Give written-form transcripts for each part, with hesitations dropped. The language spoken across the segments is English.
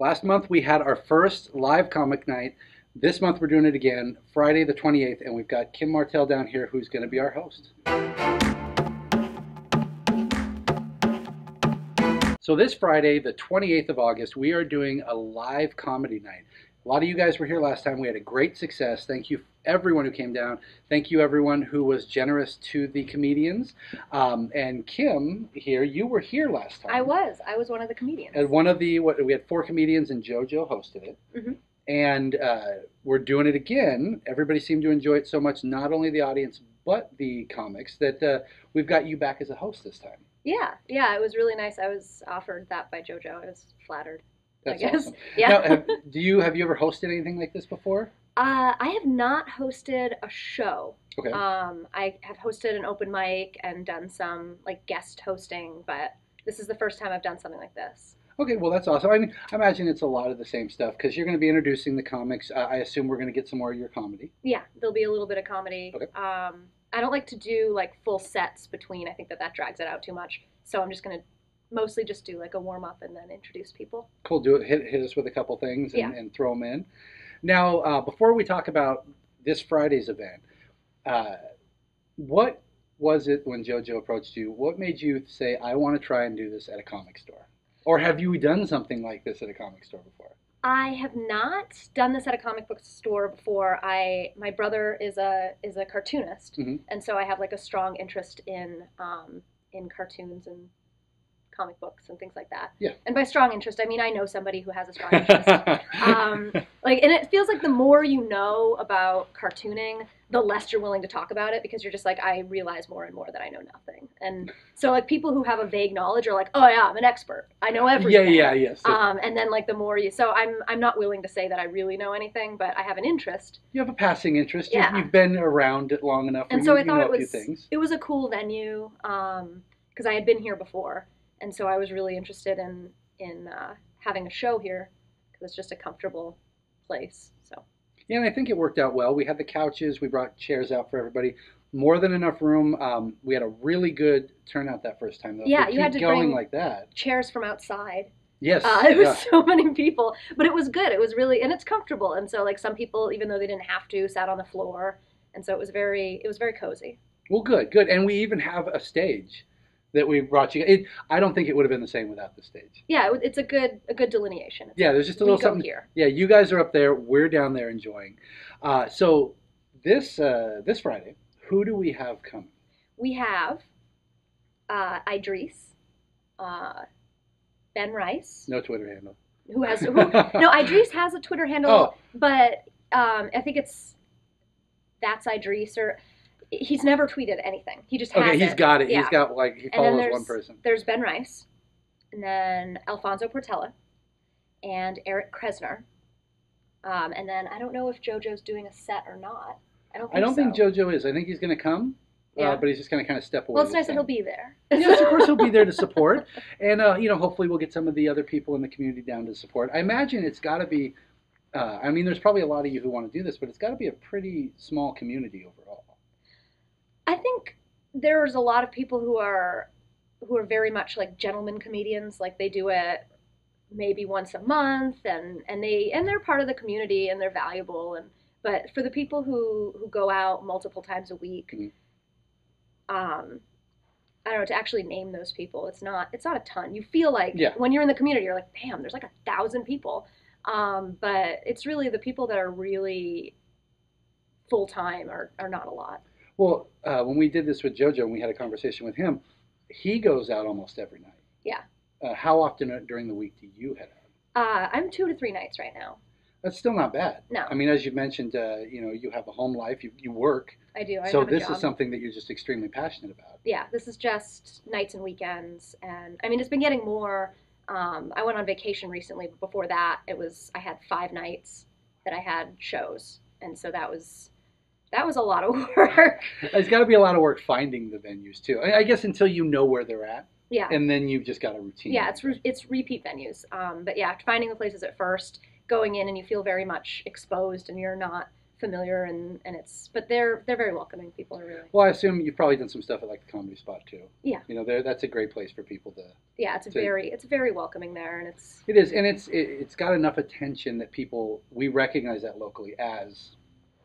Last month we had our first live comic night. This month we're doing it again, Friday the 28th, and we've got Kim Martell down here who's going to be our host. So this Friday, the 28th of August, we are doing a live comedy night. A lot of you guys were here last time. We had a great success. Thank you everyone who came down. Thank you everyone who was generous to the comedians. And Kim here, you were here last time. I was one of the comedians. And one of the, we had 4 comedians and JoJo hosted it. Mm-hmm. And we're doing it again. Everybody seemed to enjoy it so much, not only the audience, but the comics, that we've got you back as a host this time. Yeah, it was really nice. I was offered that by JoJo. I was flattered. That's I guess. Awesome. Yeah. Now, have you ever hosted anything like this before? I have not hosted a show. Okay. I have hosted an open mic and done some like guest hosting, but this is the first time I've done something like this. Okay, well that's awesome. I mean, I imagine it's a lot of the same stuff because you're going to be introducing the comics. I assume we're going to get some more of your comedy. Yeah, there'll be a little bit of comedy. Okay. I don't like to do like full sets between. I think that drags it out too much. So I'm just going to mostly just do like a warm up and then introduce people. Cool. Do it. Hit us with a couple things and, yeah. and throw them in. Now, before we talk about this Friday's event, what was it when JoJo approached you? What made you say, I want to try and do this at a comic store? Or have you done something like this at a comic store before? I have not done this at a comic book store before. My brother is a cartoonist, mm-hmm. and so I have like a strong interest in cartoons and comic books and things like that. Yeah. And by strong interest, I mean I know somebody who has a strong interest. And it feels like the more you know about cartooning, the less you're willing to talk about it because you're just like, I realize more and more that I know nothing. And so like people who have a vague knowledge are like, oh yeah, I'm an expert. I know everything. Yes. And then like the more so I'm not willing to say that I really know anything, but I have an interest. You have a passing interest. Yeah. You've been around it long enough. And so I thought it was a cool venue because I had been here before. And so I was really interested in having a show here because it's just a comfortable place. So. Yeah, and I think it worked out well. We had the couches. We brought chairs out for everybody. More than enough room. We had a really good turnout that first time, though. Yeah, you had to going bring like that. Chairs from outside. Yes. It was so many people, but it was good. It was really, and it's comfortable. And so like some people, even though they didn't have to, sat on the floor. And so it was very cozy. Well, good. And we even have a stage that we brought you. I don't think it would have been the same without the stage. Yeah, it's a good delineation. There's just a little something here. Yeah, you guys are up there. We're down there enjoying. So this Friday, who do we have coming? We have Idris, Ben Rice. No Twitter handle. No, Idris has a Twitter handle, but I think that's Idris or. He's never tweeted anything. He just has he's got it. Yeah. He's got he follows one person. There's Ben Rice, and then Alfonso Portela, and Eric Kresner, and then I don't know if JoJo's doing a set or not. I don't think JoJo is. I think he's going to come, but he's just going to kind of step away. Well, it's nice that he'll be there. Yes, of course he'll be there to support, and hopefully we'll get some of the other people in the community down to support. I imagine it's got to be. There's probably a lot of you who want to do this, but it's got to be a pretty small community overall. I think there's a lot of people who are very much like gentleman comedians, like they do it maybe once a month, and they're part of the community and they're valuable. But for the people who go out multiple times a week, mm-hmm. I don't know, to actually name those people, it's not a ton. You feel like when you're in the community, you're like, damn, there's like 1,000 people. But it's really the people that are really full time are not a lot. Well, when we did this with JoJo and we had a conversation with him, he goes out almost every night. Yeah. How often during the week do you head out? I'm 2 to 3 nights right now. That's still not bad. No. I mean, as you mentioned, you have a home life, you work. I do. So this is something that you're just extremely passionate about. Yeah, this is just nights and weekends. And I mean, it's been getting more. I went on vacation recently, but before that, I had 5 nights that I had shows. And so that was a lot of work. It's got to be a lot of work finding the venues, too. I guess until you know where they're at. Yeah. And then you've just got a routine. Yeah, it's repeat venues. But yeah, finding the places at first, going in and you feel very much exposed and you're not familiar, and but they're very welcoming. People are really. Well, I assume you've probably done some stuff at like the Comedy Spot too. Yeah. You know, that's a great place for people to. Yeah, it's very welcoming there, and it's. It is, and it's got enough attention that we recognize that locally as,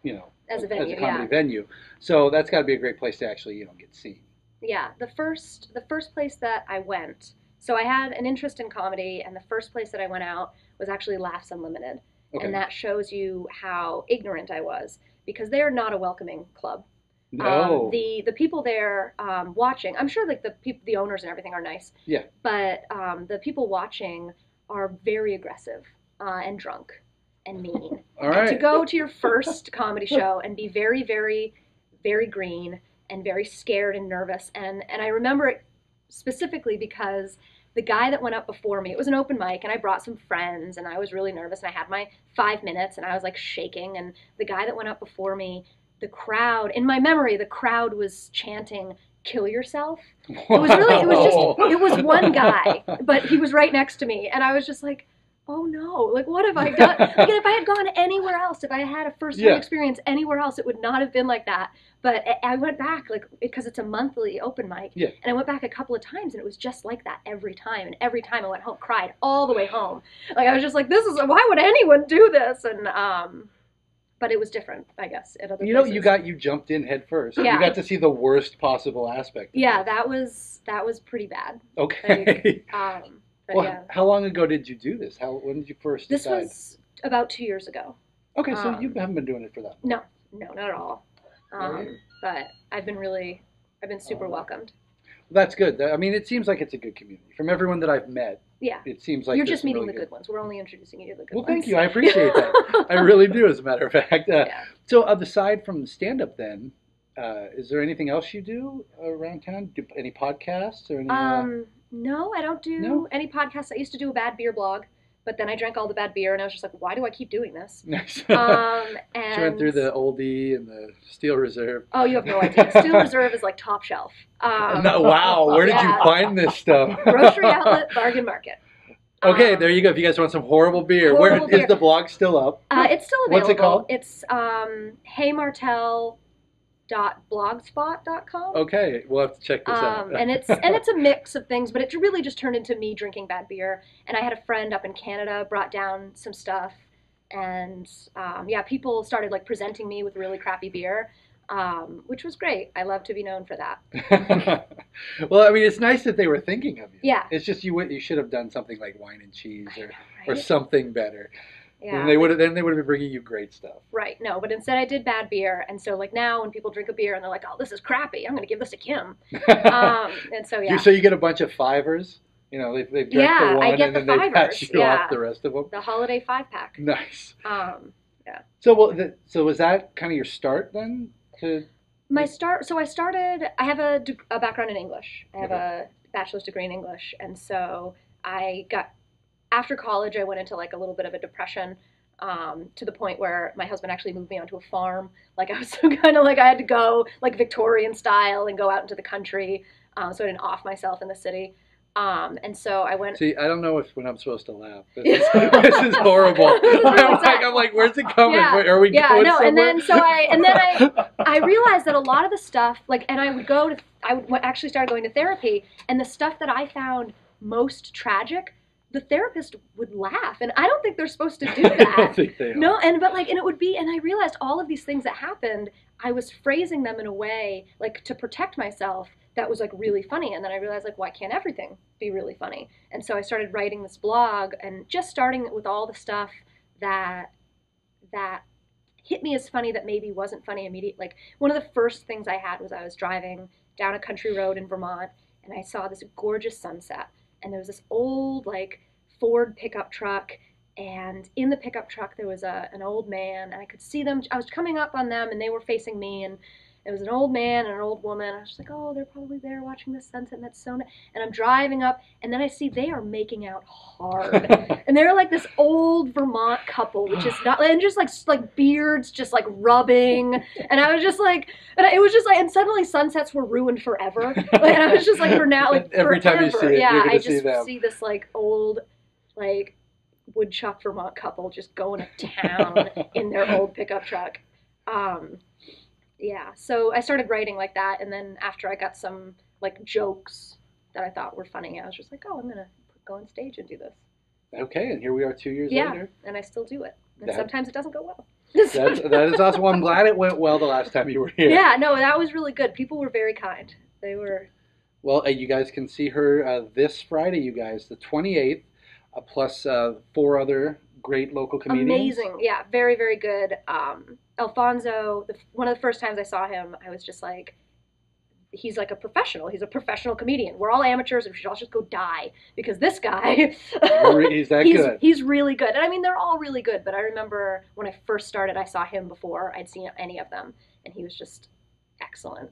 you know, as a venue, as a comedy venue. So that's got to be a great place to actually, you know, get seen. Yeah, the first place that I went, so I had an interest in comedy, and the first place that I went out was actually Laughs Unlimited. Okay. And that shows you how ignorant I was, because they are not a welcoming club. No. The people there watching, I'm sure like the owners and everything are nice. Yeah. But the people watching are very aggressive and drunk and mean. All right. And to go to your first comedy show and be very, very, very green and very scared and nervous, and I remember it specifically because the guy that went up before me, it was an open mic, and I brought some friends, and I was really nervous, and I had my 5 minutes, and I was like shaking, and the guy that went up before me, the crowd, in my memory, the crowd was chanting, "Kill yourself." It was one guy, but he was right next to me, and I was just like, oh no, like what have I done? Like, if I had gone anywhere else, if I had a first-time experience anywhere else, it would not have been like that. But I went back, like, because it's a monthly open mic, and I went back a couple of times, and it was just like that every time. And every time I went home, cried all the way home. Like, I was just like, why would anyone do this? And but it was different, I guess, at other places. You know, you jumped in head first. Yeah. You got to see the worst possible aspect of Yeah, it. that was pretty bad. Okay. Like, but well, yeah. How long ago did you do this? When did you first decide? This was about 2 years ago. Okay, so you haven't been doing it for that long. No, not at all. But I've been super welcomed. Well, that's good. I mean, it seems like it's a good community. From everyone that I've met, yeah, it seems like you're just meeting really the good ones. We're only introducing you to the good ones. Well, thank you. I appreciate that. I really do, as a matter of fact. So, aside from stand-up, then, is there anything else you do around town? Do any podcasts or any? No, I don't do any podcasts. I used to do a bad beer blog, but then I drank all the bad beer, and I was just like, why do I keep doing this? Nice. And she went through the Oldie and the Steel Reserve. Oh, you have no idea. Steel Reserve is like top shelf. No, wow, where did you find this stuff? Grocery outlet, bargain market. Okay, there you go. If you guys want some horrible beer, is the blog still up? It's still available. What's it called? It's heymartell.blogspot.com. Okay, we'll have to check this out. and it's a mix of things, but it really just turned into me drinking bad beer. And I had a friend up in Canada brought down some stuff, and people started like presenting me with really crappy beer, which was great. I love to be known for that. Well, I mean, it's nice that they were thinking of you. Yeah. It's just you should have done something like Wine and Cheese or something better. Yeah. And they would have been bringing you great stuff. Right. No, but instead I did bad beer, and so like now when people drink a beer and they're like, "Oh, this is crappy. I'm going to give this to Kim." And so So you get a bunch of fivers. You know, they've drank the one and then they pass you off the rest of them. The holiday 5-pack. Nice. Yeah. So so was that kind of your start then? My start. So I started. I have a background in English. I have a bachelor's degree in English, and so after college, I went into like a little bit of a depression, to the point where my husband actually moved me onto a farm. Like I was kind of like I had to go like Victorian style and go out into the country, so I didn't off myself in the city. And so I went. See, I don't know when I'm supposed to laugh. This is horrible. I'm like, where's it coming? Yeah. Are we going somewhere? And then I realized that a lot of the stuff, like, and I would actually start going to therapy, and the stuff that I found most tragic, the therapist would laugh, and I don't think they're supposed to do that. I don't think they are. No, and it would be, and I realized all of these things that happened, I was phrasing them in a way like to protect myself that was like really funny, and then I realized like, why can't everything be really funny? And so I started writing this blog, and just starting with all the stuff that hit me as funny that maybe wasn't funny immediately. Like one of the first things I had was I was driving down a country road in Vermont, and I saw this gorgeous sunset, and there was this old like Ford pickup truck, and in the pickup truck there was an old man, and I could see them. I was coming up on them, and they were facing me, and it was an old man and an old woman. I was just like, oh, they're probably there watching the sunset, and that's so nice. And I'm driving up, and then I see they are making out hard. And they're like this old Vermont couple, which is not, and just like beards just like rubbing. And I was just like, and it was just like, and suddenly sunsets were ruined forever. And I was just like, for now, like every forever. time you see it, you're gonna I just see them. see this like old, like woodchuck Vermont couple just going to town in their old pickup truck. Yeah, so I started writing like that, and then after I got some like jokes that I thought were funny, I was just like, oh, I'm gonna go on stage and do this. Okay, and here we are 2 years Yeah, later. and I still do it, and That, sometimes it doesn't go well. that is awesome. Well, I'm glad it went well the last time you were here. Yeah, no, that was really good. People were very kind. They were. Well, you guys can see her this Friday, you guys, the 28th, plus 4 other great local comedians. Amazing. Yeah, very, very good. Alfonso, one of the first times I saw him, I was just like, he's like a professional. He's a professional comedian. We're all amateurs and we should all just go die because this guy, he's that good. He's really good. And I mean, they're all really good, but I remember when I first started, I saw him before I'd seen any of them, and he was just excellent.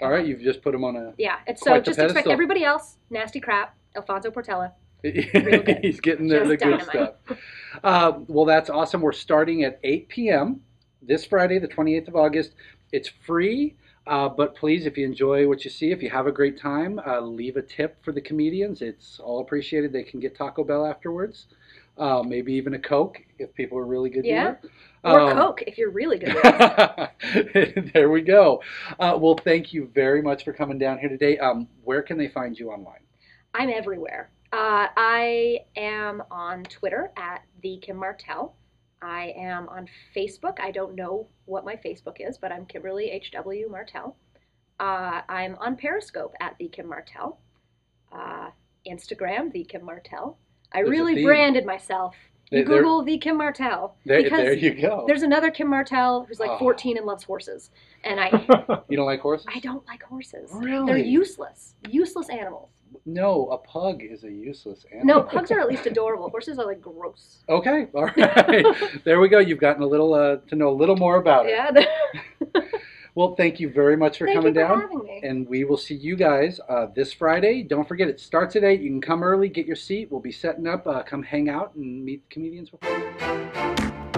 All right, you've just put him on a yeah. It's so just expect everybody else nasty crap. Alfonso Portela. He's getting the good stuff. Well, that's awesome. We're starting at 8 p.m. this Friday, the 28th of August. It's free, but please, if you enjoy what you see, if you have a great time, leave a tip for the comedians. It's all appreciated. They can get Taco Bell afterwards, maybe even a Coke if people are really good. Yeah. Or Coke if you're really good. There we go. Well, thank you very much for coming down here today. Where can they find you online? I'm everywhere. I am on Twitter at the Kim Martell. I am on Facebook. I don't know what my Facebook is, but I'm Kimberly H.W. Martell. I'm on Periscope at the Kim Martell. Instagram, the Kim Martell. I really branded myself. You Google the Kim Martell. There you go. There's another Kim Martell who's like 14 and loves horses. And You don't like horses? I don't like horses. Really? They're useless. Useless animals. No, a pug is a useless animal. No, pugs are at least adorable. Horses are like gross. Okay, all right. There we go. You've gotten a little to know a little more about it. Yeah. Well, thank you very much for coming down. Thank you for having me. And we will see you guys this Friday. Don't forget, it starts at 8. You can come early, get your seat. We'll be setting up. Come hang out and meet the comedians before.